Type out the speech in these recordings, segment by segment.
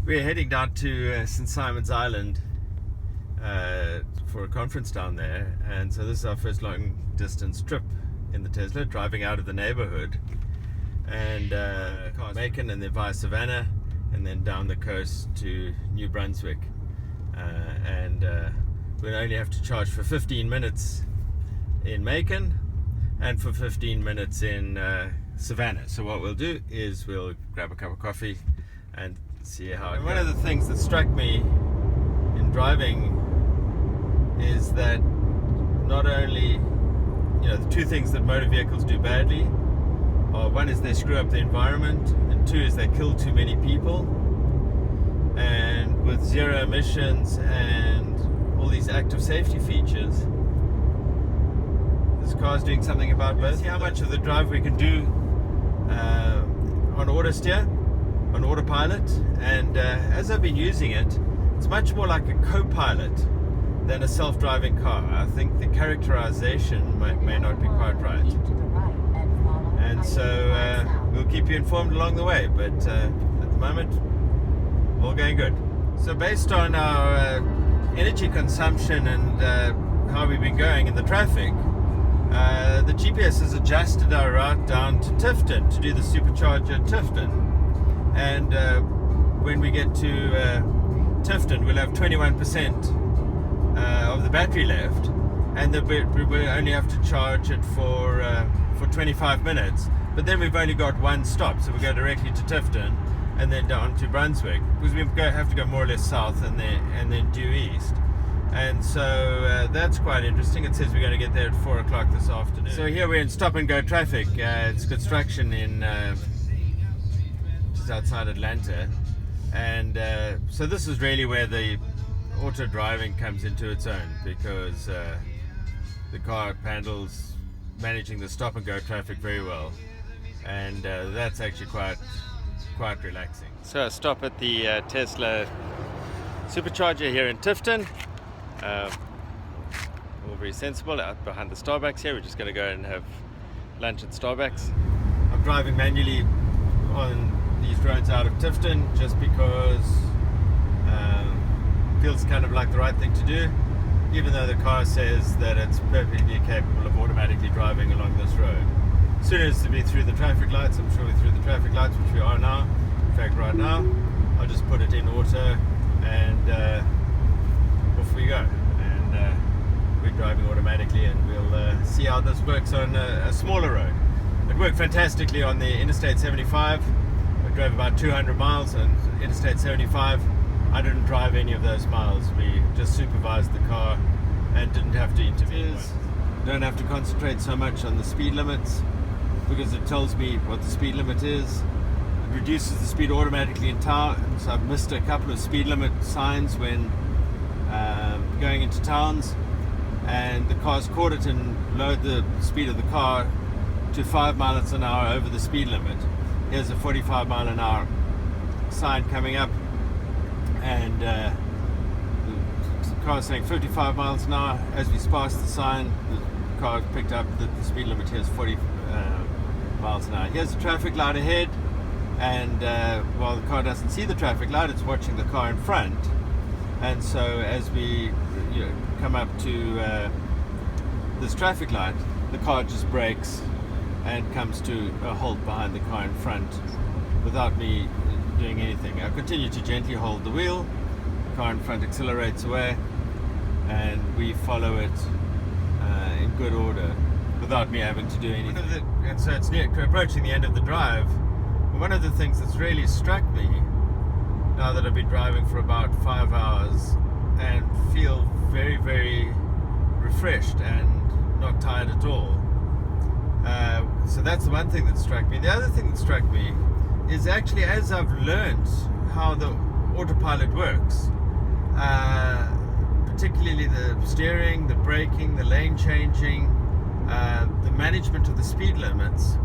We're heading down to St. Simon's Island for a conference down there, and so this is our first long distance trip in the Tesla, driving out of the neighborhood and Macon and then via Savannah and then down the coast to New Brunswick, and we'll only have to charge for 15 minutes in Macon and for 15 minutes in Savannah. So what we'll do is we'll grab a cup of coffee and see how it goes. One of the things that struck me in driving is that not only, the two things that motor vehicles do badly are, one is they screw up the environment, and two is they kill too many people. And with zero emissions and all these active safety features, this car is doing something about both. See how much of the drive we can do on auto steer, on Autopilot, and as I've been using it, it's much more like a co-pilot than a self-driving car. I think the characterization may not be quite right, and so we'll keep you informed along the way, but at the moment all going good. So based on our energy consumption and how we've been going in the traffic, the GPS has adjusted our route down to Tifton to do the supercharger at Tifton. And when we get to Tifton, we'll have 21% of the battery left, and we'll only have to charge it for 25 minutes. But then we've only got one stop, so we go directly to Tifton and then down to Brunswick, because we have to go more or less south and then due east. And so that's quite interesting. It says we're going to get there at 4 o'clock this afternoon. So here we're in stop and go traffic. It's construction in just outside Atlanta, and so this is really where the auto driving comes into its own, because the car handles managing the stop and go traffic very well, and that's actually quite relaxing. So a stop at the Tesla supercharger here in Tifton. All very sensible. Out behind the Starbucks here, we're just going to go and have lunch at Starbucks. I'm driving manually on these roads out of Tifton just because feels kind of like the right thing to do, even though the car says that it's perfectly capable of automatically driving along this road. As soon as we're through the traffic lights, I'm sure we're through the traffic lights, which we are now. In fact, right now, I'll just put it in auto and off we go. And we're driving automatically, and we'll see how this works on a smaller road. It worked fantastically on the Interstate 75. I drove about 200 miles on Interstate 75. I didn't drive any of those miles. We just supervised the car and didn't have to intervene. Don't have to concentrate so much on the speed limits, because it tells me what the speed limit is. It reduces the speed automatically in town, so I've missed a couple of speed limit signs when going into towns, and the car's caught it and lowered the speed of the car to 5 miles an hour over the speed limit. Here's a 45 mile an hour sign coming up, and the car is saying 55 miles an hour. As we pass the sign, the car picked up that the speed limit here is 40 miles an hour. Here's the traffic light ahead, and while the car doesn't see the traffic light, it's watching the car in front. And so as we come up to this traffic light, the car just brakes and comes to a halt behind the car in front without me doing anything. I continue to gently hold the wheel, the car in front accelerates away, and we follow it in good order without me having to do anything. And so it's approaching the end of the drive. One of the things that's really struck me, now that I've been driving for about 5 hours and feel very, very refreshed and not tired at all. So that's the one thing that struck me. The other thing that struck me is actually, as I've learned how the Autopilot works, particularly the steering, the braking, the lane changing, the management of the speed limits,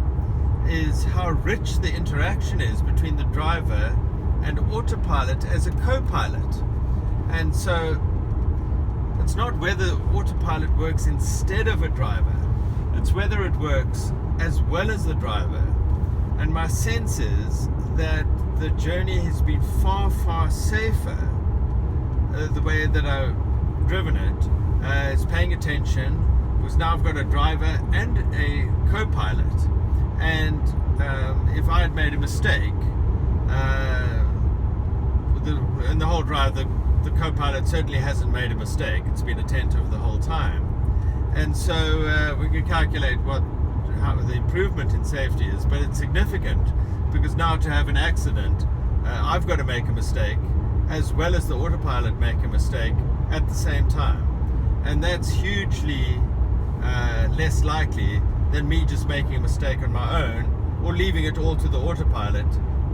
is how rich the interaction is between the driver and Autopilot as a co-pilot. And so it's not whether Autopilot works instead of a driver, it's whether it works as well as the driver. And my sense is that the journey has been far, far safer the way that I've driven it. It's paying attention, because now I've got a driver and a co-pilot, and if I had made a mistake in the whole drive, the co-pilot certainly hasn't made a mistake. It's been attentive the whole time, and so we can calculate how the improvement in safety is, but it's significant, because now to have an accident, I've got to make a mistake as well as the autopilot make a mistake at the same time, and that's hugely less likely than me just making a mistake on my own, or leaving it all to the autopilot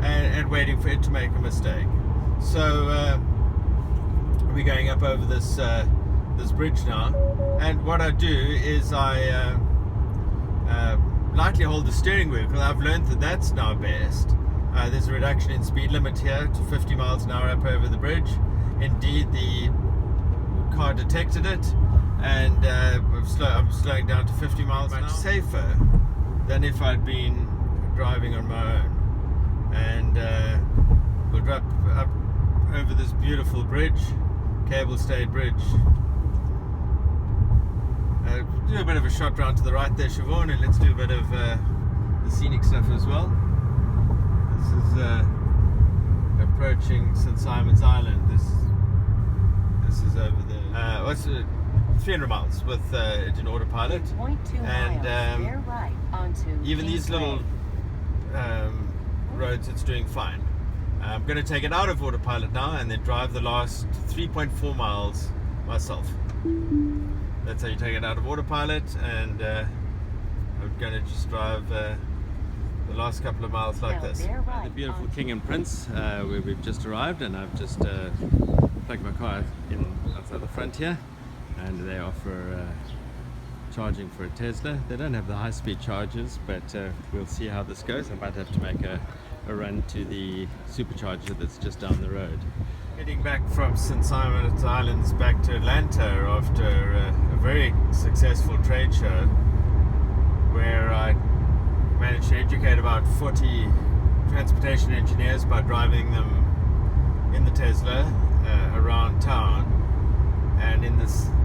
and waiting for it to make a mistake. So we're going up over this bridge now, and what I do is I lightly hold the steering wheel, because I've learned that that's now best. There's a reduction in speed limit here to 50 miles an hour up over the bridge. Indeed, the car detected it, and I'm slowing down to 50 miles an hour. Much safer than if I'd been driving on my own. And we'll drive up over this beautiful bridge, cable-stayed bridge. Do a bit of a shot round to the right there, Siobhan, and let's do a bit of the scenic stuff as well. This is approaching St. Simon's Island. This is over there. What's 300 miles with an autopilot, and right onto even these little roads, it's doing fine. I'm going to take it out of autopilot now and then drive the last 3.4 miles myself. That's how you take it out of autopilot, and I'm going to just drive the last couple of miles like this. Right the beautiful King and Prince, where we've just arrived, and I've just plugged my car in outside the front here, and they offer charging for a Tesla. They don't have the high-speed chargers, but we'll see how this goes. I might have to make a run to the supercharger that's just down the road. Heading back from St. Simon's Islands back to Atlanta after a very successful trade show, where I managed to educate about 40 transportation engineers by driving them in the Tesla around town, and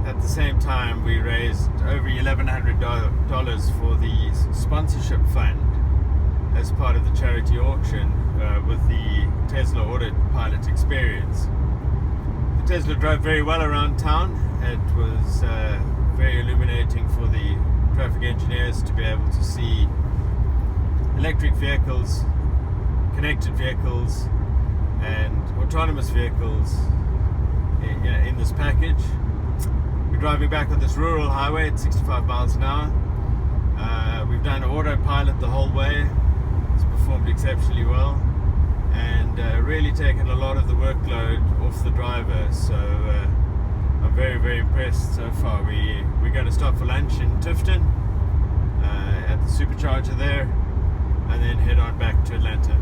at the same time we raised over $1,100 for the sponsorship fund as part of the charity auction with the Tesla Autopilot experience. The Tesla drove very well around town. It was very illuminating for the traffic engineers to be able to see electric vehicles, connected vehicles, and autonomous vehicles in this package. We're driving back on this rural highway at 65 miles an hour. We've done autopilot the whole way. It's performed exceptionally well, and really taken a lot of the workload off the driver. So I'm very, very impressed so far. We're going to stop for lunch in Tifton at the supercharger there, and then head on back to Atlanta.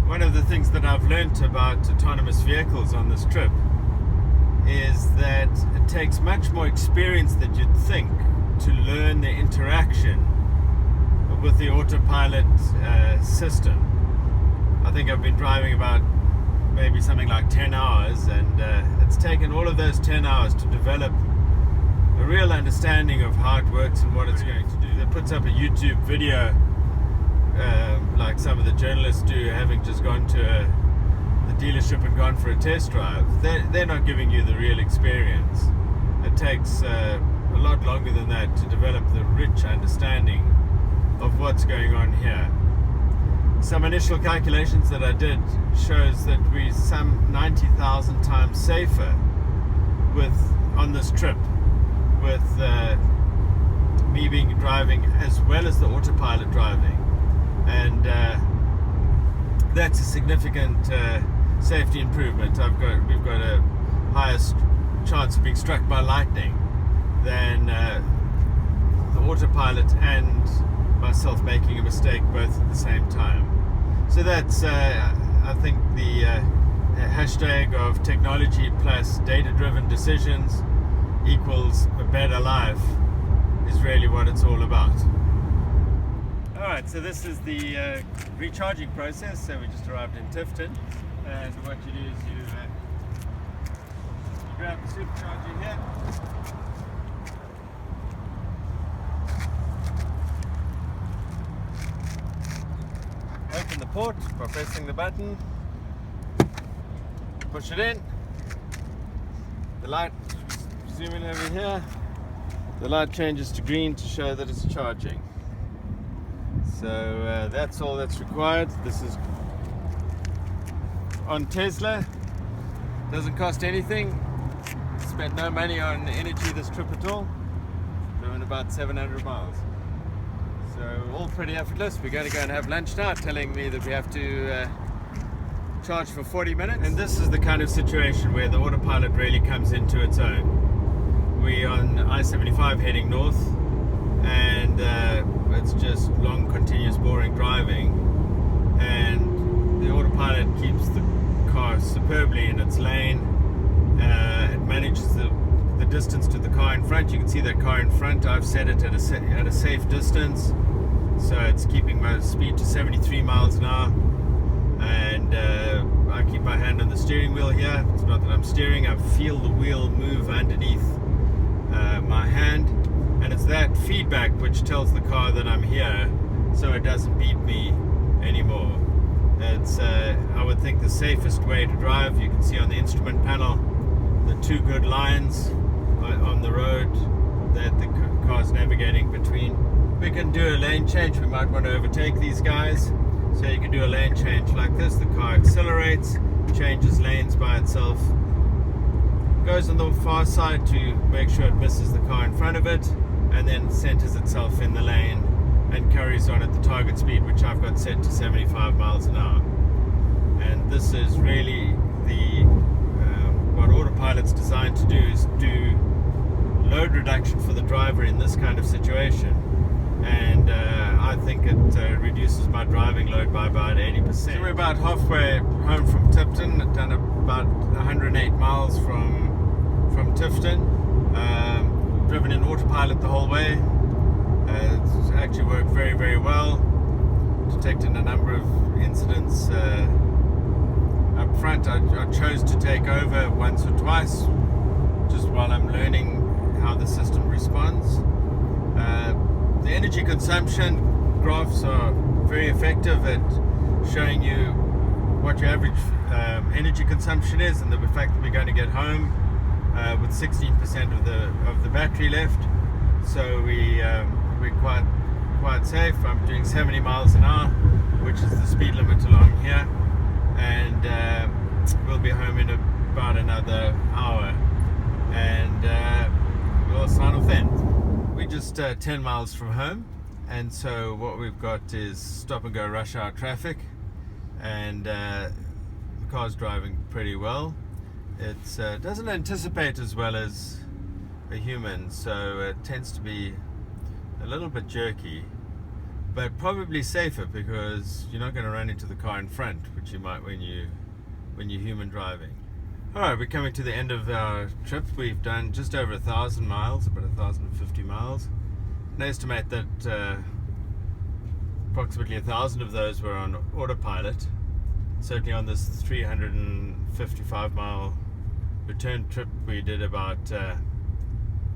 One of the things that I've learnt about autonomous vehicles on this trip is that it takes much more experience than you'd think to learn the interaction with the autopilot system. I think I've been driving about maybe something like 10 hours, and it's taken all of those 10 hours to develop a real understanding of how it works and what it's going to do. It puts up a YouTube video like some of the journalists do, having just gone to the dealership and gone for a test drive. They're not giving you the real experience. It takes a lot longer than that to develop the rich understanding of what's going on here. Some initial calculations that I did shows that we're some 90,000 times safer on this trip with me being driving as well as the autopilot driving, and that's a significant safety improvement. We've got a higher chance of being struck by lightning than the autopilot and myself making a mistake both at the same time. So that's I think the hashtag of technology plus data-driven decisions equals a better life is really what it's all about. Alright, so this is the recharging process. So we just arrived in Tifton, and what you do is you grab the supercharger here. Open the port by pressing the button, push it in. The light, zoom in over here, the light changes to green to show that it's charging. So that's all that's required. This is on Tesla, doesn't cost anything. Spent no money on energy this trip at all. Driven about 700 miles. So all pretty effortless. We're going to go and have lunch now, telling me that we have to charge for 40 minutes. And this is the kind of situation where the autopilot really comes into its own. We're on I-75 heading north, and it's just long, continuous, boring driving. And the autopilot keeps the car superbly in its lane. It manages the distance to the car in front. You can see that car in front. I've set it at a safe distance, so it's keeping my speed to 73 miles an hour. And I keep my hand on the steering wheel here. It's not that I'm steering, I feel the wheel move underneath my hand, and it's that feedback which tells the car that I'm here, so it doesn't beep me anymore. It's I would think the safest way to drive. You can see on the instrument panel the two good lines on the road that the car's navigating between. We can do a lane change. We might want to overtake these guys, so you can do a lane change like this. The car accelerates, changes lanes by itself, goes on the far side to make sure it misses the car in front of it, and then centers itself in the lane and carries on at the target speed, which I've got set to 75 miles an hour. And this is really what Autopilot's designed to do, is do load reduction for the driver in this kind of situation. And I think it reduces my driving load by about 80%. So we're about halfway home from Tifton, done about 108 miles from Tifton. Driven in Autopilot the whole way. It's actually worked very, very well. Detected a number of incidents up front. I chose to take over once or twice, just while I'm learning how the system responds. The energy consumption graphs are very effective at showing you what your average energy consumption is, and the fact that we're going to get home with 16% of the battery left. So we're quite safe. I'm doing 70 miles an hour, which is the speed limit along here, and we'll be home in about another hour, and we'll sign off then. We're just 10 miles from home, and so what we've got is stop and go rush hour traffic, and the car's driving pretty well. It doesn't anticipate as well as a human, so it tends to be a little bit jerky, but probably safer because you're not going to run into the car in front, which you might when you're human driving. Alright, we're coming to the end of our trip. We've done just over 1,000 miles, about 1,050 miles. And I estimate that approximately 1,000 of those were on autopilot. Certainly on this 355 mile return trip, we did about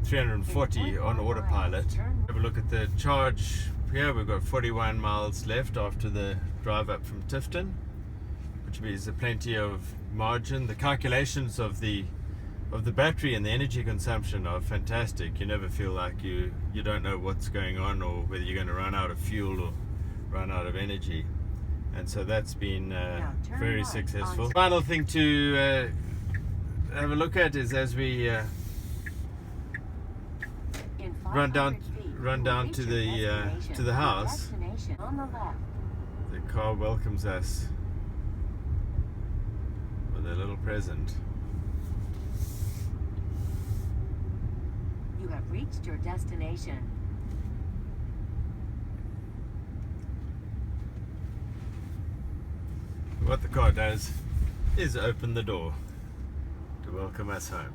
340 on autopilot. Have a look at the charge here. We've got 41 miles left after the drive up from Tifton, which means plenty of margin. The calculations of the battery and the energy consumption are fantastic. You never feel like you don't know what's going on, or whether you're going to run out of fuel or run out of energy. And so that's been very successful. Final thing to have a look at is as we run down to the house, the car welcomes us with a little present. You have reached your destination. What the car does is open the door to welcome us home.